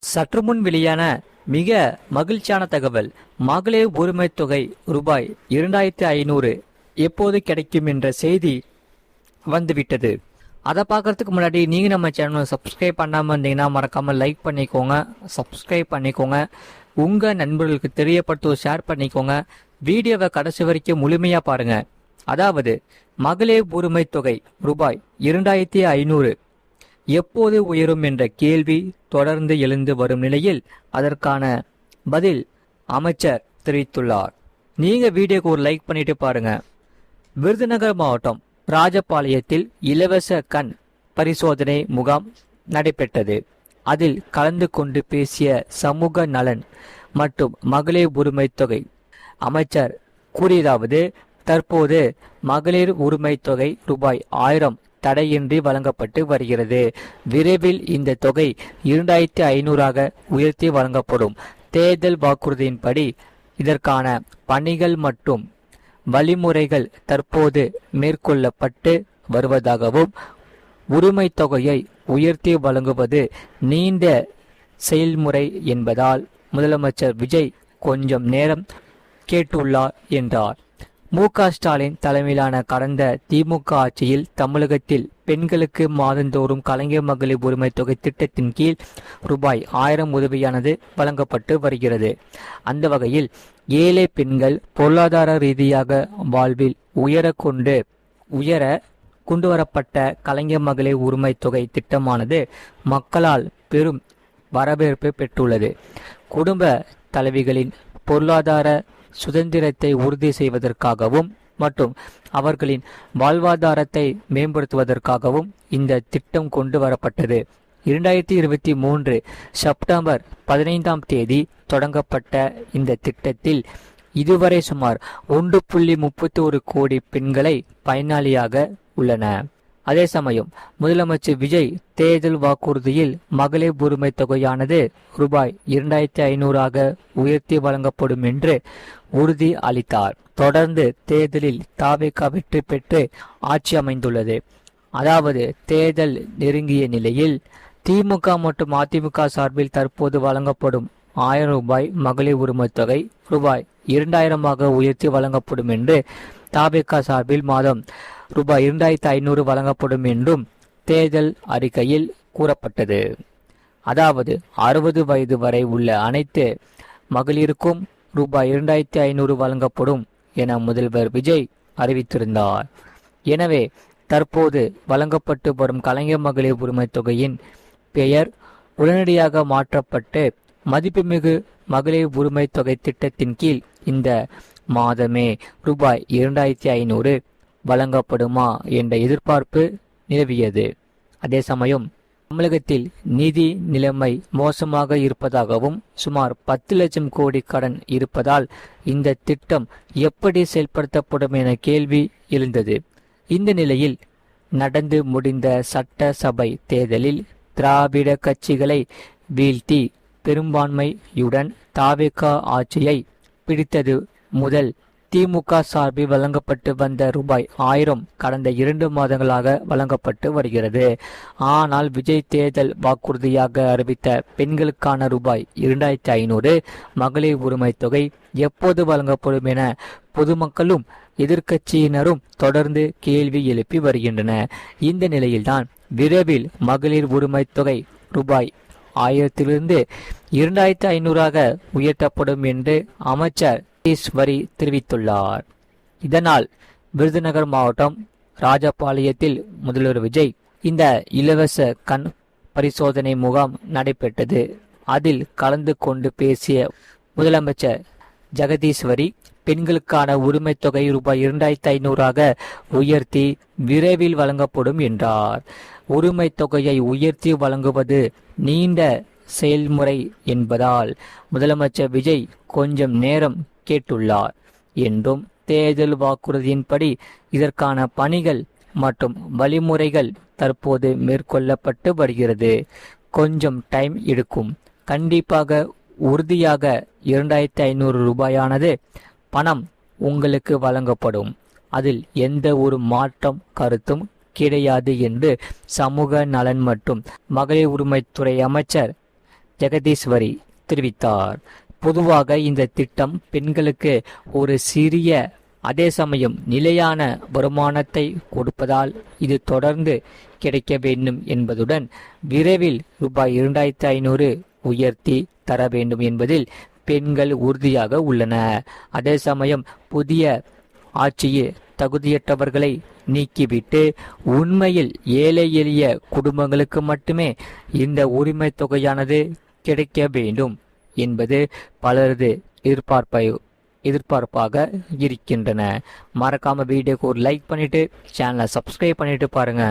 சற்று முன் வெளியான மிக மகிழ்ச்சியான தகவல். மகளிர் உரிமை தொகை ரூபாய் 2500 எப்போது கிடைக்கும் என்ற செய்தி வந்துவிட்டது. அதை பார்க்கறதுக்கு முன்னாடி நீங்க நம்ம சேனலை சப்ஸ்கிரைப் பண்ணாம இருந்தீங்கன்னா மறக்காம லைக் பண்ணிக்கோங்க, சப்ஸ்கிரைப் பண்ணிக்கோங்க, உங்க நண்பர்களுக்கு தெரியப்படுத்த ஷேர் பண்ணிக்கோங்க. வீடியோவை கடைசி வரைக்கும் முழுமையா பாருங்க. அதாவது மகளிர் உரிமை தொகை ரூபாய் 2500 எப்போது உயரும் என்ற கேள்வி தொடர்ந்து எழுந்து வரும் நிலையில் அதற்கான பதில் அமைச்சர் தெரிவித்துள்ளார். நீங்க வீடியோக்கு ஒரு லைக் பண்ணிட்டு பாருங்க. விருதுநகர் மாவட்டம் ராஜபாளையத்தில் இலவச கண் பரிசோதனை முகாம் நடைபெற்றது. அதில் கலந்து கொண்டு பேசிய சமூக நலன் மற்றும் மகளிர் உரிமை தொகை அமைச்சர் கூறியதாவது, தற்போது மகளிர் உரிமை தொகை ரூபாய் 1000 தடையின்றி வழங்கப்பட்டு வருகிறது. விரைவில் இந்த தொகை 2500 உயர்த்தி வழங்கப்படும். தேர்தல் வாக்குறுதியின்படி இதற்கான பணிகள் மற்றும் வழிமுறைகள் தற்போது மேற்கொள்ளப்பட்டு வருவதாகவும், உரிமை தொகையை உயர்த்தி வழங்குவது நீண்ட செயல்முறை என்பதால் முதலமைச்சர் விஜய் கொஞ்சம் நேரம் கேட்டுள்ளார் என்றார். மு.க.ஸ்டாலின் தலைமையிலான கடந்த திமுக ஆட்சியில் தமிழகத்தில் பெண்களுக்கு மாதந்தோறும் கலைஞர் மகளிர் உரிமை தொகை திட்டத்தின் கீழ் ரூபாய் 1000 உதவியானது வழங்கப்பட்டு வருகிறது. அந்த வகையில் ஏழை பெண்கள் பொருளாதார ரீதியாக வாழ்வில் உயர கொண்டுவரப்பட்ட கலைஞர் மகளிர் உரிமை தொகை திட்டமானது மக்களால் பெரும் வரவேற்பு பெற்றுள்ளது. குடும்ப தலைவிகளின் பொருளாதார சுதந்திரத்தை உறுதி செய்வதற்காகவும் மற்றும் அவர்களின் வாழ்வாதாரத்தை மேம்படுத்துவதற்காகவும் இந்த திட்டம் கொண்டு வரப்பட்டது. 2023 செப்டம்பர் 15ஆம் தேதி தொடங்கப்பட்ட இந்த திட்டத்தில் இதுவரை சுமார் 1.31 கோடி பெண்களை பயனாளியாக உள்ளன. அதே சமயம் முதலமைச்சர் விஜய் தேர்தல் வாக்குறுதியில் மகளிர் உரிமை தொகையானது ரூபாய் 2500 உயர்த்தி வழங்கப்படும் என்று உறுதி அளித்தார். தொடர்ந்து தேர்தலில் தாவேகா வெற்றி பெற்று ஆட்சி அமைந்துள்ளது. அதாவது தேர்தல் நெருங்கிய நிலையில் திமுக மற்றும் அதிமுக சார்பில் தற்போது வழங்கப்படும் 1000 ரூபாய் மகளிர் உரிமை தொகை ரூபாய் 2000 உயர்த்தி வழங்கப்படும் என்று தாவேகா சார்பில் மாதம் ரூபாய் 2500 வழங்கப்படும் என்றும் தேர்தல் அறிக்கையில் கூறப்பட்டது. அதாவது 60 வயது வரை உள்ள அனைத்து மகளிருக்கும் ரூபாய் 2500 வழங்கப்படும் என முதல்வர் விஜய் அறிவித்திருந்தார். எனவே தற்போது வழங்கப்பட்டு வரும் கலைஞர் மகளிர் உரிமை தொகையின் பெயர் உடனடியாக மாற்றப்பட்டு மதிப்புமிகு மகளிர் உரிமை தொகை திட்டத்தின் கீழ் இந்த மாதமே ரூபாய் 2500 வழங்கப்படுமா என்ற எதிர்பார்ப்பு நிலவியது. அதே சமயம் தமிழகத்தில் நிதி நிலைமை மோசமாக இருப்பதாகவும் சுமார் 10 லட்சம் கோடி கடன் இருப்பதால் இந்த திட்டம் எப்படி செயல்படுத்தப்படும் என கேள்வி எழுந்தது. இந்த நிலையில் நடந்து முடிந்த சட்டசபை தேர்தலில் திராவிட கட்சிகளை வீழ்த்தி பெரும்பான்மையுடன் தாவேகா ஆட்சியை பிடித்தது முதல் திமுக சார்பில் வழங்கப்பட்டு வந்த ரூபாய் 1000 கடந்த 2 மாதங்களாக வழங்கப்பட்டு வருகிறது. ஆனால் விஜய் தேர்தல் வாக்குறுதியாக அறிவித்த பெண்களுக்கான ரூபாய் 2500 மகளிர் உரிமை தொகை எப்போது வழங்கப்படும் என பொதுமக்களும் எதிர்க்கட்சியினரும் தொடர்ந்து கேள்வி எழுப்பி வருகின்றன. இந்த நிலையில்தான் விரைவில் மகளிர் உரிமை தொகை ரூபாய் 1000 2500 உயர்த்தப்படும் என்று அமைச்சர் ஈஸ்வரி தெரிவித்துள்ளார். இதனால் விருதுநகர் மாவட்டம் ராஜபாளையத்தில் முதல்வர் விஜய் இந்த இலவச கண் பரிசோதனை முகாம் நடைபெற்றது. அதில் கலந்து கொண்டு பேசிய முதலமைச்சர் ஜெகதீஸ்வரி பெண்களுக்கான உரிமை தொகை ரூபாய் 2500 உயர்த்தி விரைவில் வழங்கப்படும் என்றார். உரிமை தொகையை உயர்த்தி வழங்குவது நீண்ட செயல்முறை என்பதால் முதலமைச்சர் விஜய் கொஞ்சம் நேரம் கேட்டுள்ளார் என்றும், தேர்தல் வாக்குறுதியின்படி இதற்கான பணிகள் மற்றும் வழிமுறைகள் தற்போது மேற்கொள்ளப்பட்டு வருகிறது. கொஞ்சம் டைம் எடுக்கும். கண்டிப்பாக உறுதியாக 2500 ரூபாயானது பணம் உங்களுக்கு வழங்கப்படும். அதில் எந்த ஒரு மாற்றம் கருத்தும் கிடையாது என்று சமூக நலன் மற்றும் மகளிர் உரிமைத்துறை அமைச்சர் ஜெகதீஸ்வரி தெரிவித்தார். பொதுவாக இந்த திட்டம் பெண்களுக்கு ஒரு சிறிய அதே சமயம் நிலையான வருமானத்தை கொடுப்பதால் இது தொடர்ந்து கிடைக்க வேண்டும் என்பதுடன் விரைவில் ரூபாய் 2500 உயர்த்தி தர வேண்டும் என்பதில் பெண்கள் உறுதியாக உள்ளனர். அதே சமயம் புதிய ஆட்சியில் தகுதியற்றவர்களை நீக்கிவிட்டு உண்மையில் ஏழை எளிய குடும்பங்களுக்கு மட்டுமே இந்த உரிமை தொகையானது கிடைக்க வேண்டும் என்பது பலரது எதிர்பார்ப்பாக இருக்கின்றன. மறக்காம வீடியோக்கு ஒரு லைக் பண்ணிட்டு சேனலை சப்ஸ்கிரைப் பண்ணிட்டு பாருங்க.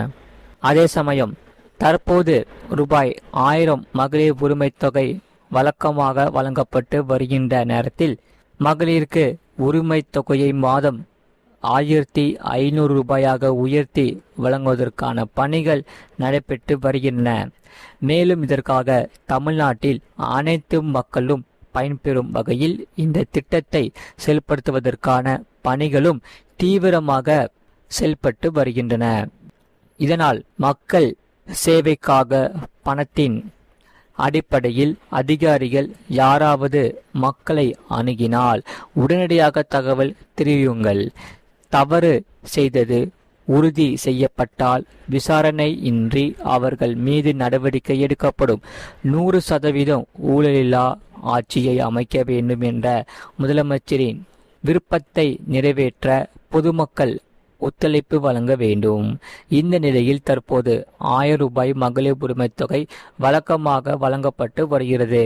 அதே சமயம் தற்போது ரூபாய் 1000 மகளிர் உரிமை தொகை வழக்கமாக வழங்கப்பட்டு வருகின்ற நேரத்தில் மகளிருக்கு உரிமை தொகையை மாதம் 1500 ரூபாயாக உயர்த்தி வழங்குவதற்கான பணிகள் நடைபெற்று வருகின்றன. மேலும் இதற்காக தமிழ்நாட்டில் அனைத்து மக்களும் பயன்பெறும் வகையில் இந்த திட்டத்தை செயல்படுத்துவதற்கான பணிகளும் தீவிரமாக செயல்பட்டு வருகின்றன. இதனால் மக்கள் சேவைக்காக பணத்தின் அடிப்படையில் அதிகாரிகள் யாராவது மக்களை அணுகினால் உடனடியாக தகவல் தெரிவியுங்கள். தவறு செய்தது உறுதி செய்யப்பட்டால் விசாரணை இன்றி அவர்கள் மீது நடவடிக்கை எடுக்கப்படும். 100% ஊழலில்லா ஆட்சியை அமைக்க வேண்டும் என்ற முதலமைச்சரின் விருப்பத்தை நிறைவேற்ற பொதுமக்கள் ஒத்துழைப்பு வழங்க வேண்டும். இந்த நிலையில் தற்போது 1000 ரூபாய் மகளிர் உரிமை தொகை வழக்கமாக வழங்கப்பட்டு வருகிறது.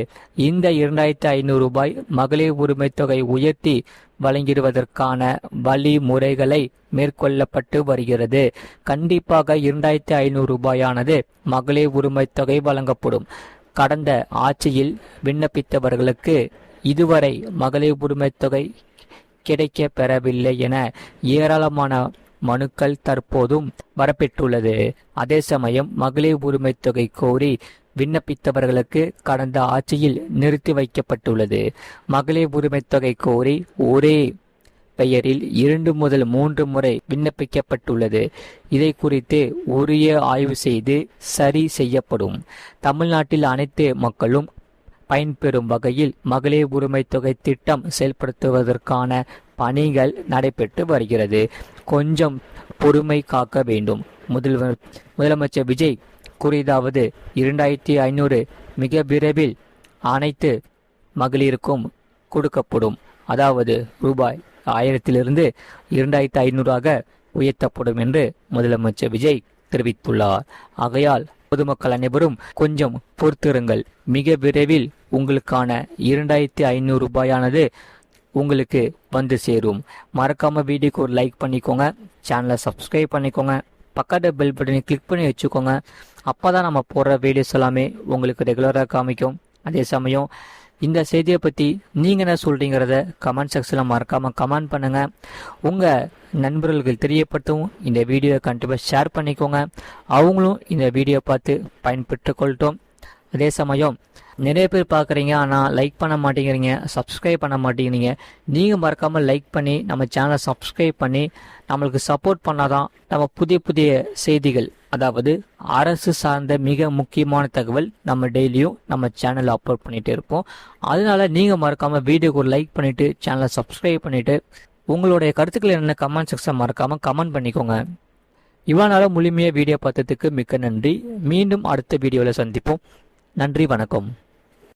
இந்த 2500 ரூபாய் மகளிர் உரிமை தொகை உயர்த்தி வழங்கிடுவதற்கான வழிமுறைகளை மேற்கொள்ளப்பட்டு வருகிறது. கண்டிப்பாக 2500 ரூபாயானது மகளிர் உரிமை தொகை வழங்கப்படும். கடந்த ஆட்சியில் விண்ணப்பித்தவர்களுக்கு இதுவரை மகளிர் உரிமை தொகை கிடைக்க பெறவில்லை என ஏராளமான மனுக்கள் தற்போதும் வரப்பெற்றுள்ளது. அதே சமயம் மகளிர் உரிமை தொகை கோரி விண்ணப்பித்தவர்களுக்கு கடந்த ஆட்சியில் நிறுத்தி வைக்கப்பட்டுள்ளது. மகளிர் உரிமை தொகை கோரி ஒரே பெயரில் 2 முதல் 3 முறை விண்ணப்பிக்கப்பட்டுள்ளது. இதை குறித்து உரிய ஆய்வு செய்து சரி செய்யப்படும். தமிழ்நாட்டில் அனைத்து மக்களும் பயன்பெறும் வகையில் மகளிர் உரிமை தொகை திட்டம் செயல்படுத்துவதற்கான பணிகள் நடைபெற்று வருகிறது. கொஞ்சம் பொறுமை காக்க வேண்டும். முதலமைச்சர் விஜய் கூறியதாவது 2500 மிக விரைவில் அனைத்து மகளிருக்கும் கொடுக்கப்படும். அதாவது ரூபாய் 1000 2500 உயர்த்தப்படும் என்று முதலமைச்சர் விஜய் தெரிவித்துள்ளார். ஆகையால் பொதுமக்கள் அனைவரும் கொஞ்சம் பொறுத்திருங்கள். மிக விரைவில் உங்களுக்கான 2500 ரூபாயானது உங்களுக்கு வந்து சேரும். மறக்காம வீடியோக்கு ஒரு லைக் பண்ணிக்கோங்க, சேனலை சப்ஸ்கிரைப் பண்ணிக்கோங்க, பக்கத்து பெல் பட்டனை கிளிக் பண்ணி வச்சுக்கோங்க. அப்போதான் நம்ம போடுற வீடியோஸ் எல்லாமே உங்களுக்கு ரெகுலராக காமிக்கும். அதே சமயம் இந்த செய்தியை பற்றி நீங்கள் என்ன சொல்கிறீங்கிறத கமெண்ட் செக்ஷனில் மறக்காமல் கமெண்ட் பண்ணுங்கள். உங்கள் நண்பர்களுக்கு தெரியப்படுத்தவும் இந்த வீடியோவை கண்டிப்பாக ஷேர் பண்ணிக்கோங்க. அவங்களும் இந்த வீடியோ பார்த்து பயன்பெற்று கொள்ளட்டும். அதே சமயம் நிறைய பேர் பார்க்குறீங்க, ஆனால் லைக் பண்ண மாட்டேங்கிறீங்க, சப்ஸ்கிரைப் பண்ண மாட்டேங்கிறீங்க. நீங்கள் மறக்காமல் லைக் பண்ணி நம்ம சேனலை சப்ஸ்கிரைப் பண்ணி நம்மளுக்கு சப்போர்ட் பண்ணாதான் நம்ம புதிய புதிய செய்திகள், அதாவது அரசு சார்ந்த மிக முக்கியமான தகவல் நம்ம டெய்லியும் நம்ம சேனலில் அப்லோட் பண்ணிகிட்டே இருப்போம். அதனால நீங்கள் மறக்காமல் வீடியோக்கு ஒரு லைக் பண்ணிவிட்டு சேனலை சப்ஸ்கிரைப் பண்ணிவிட்டு உங்களுடைய கருத்துக்கள் என்ன கமெண்ட் செக்ஷன் மறக்காமல் கமெண்ட் பண்ணிக்கோங்க. இவ்வளோ நேரம் முழுமையாக வீடியோ பார்த்ததுக்கு மிக்க நன்றி. மீண்டும் அடுத்த வீடியோவில் சந்திப்போம். நன்றி, வணக்கம்.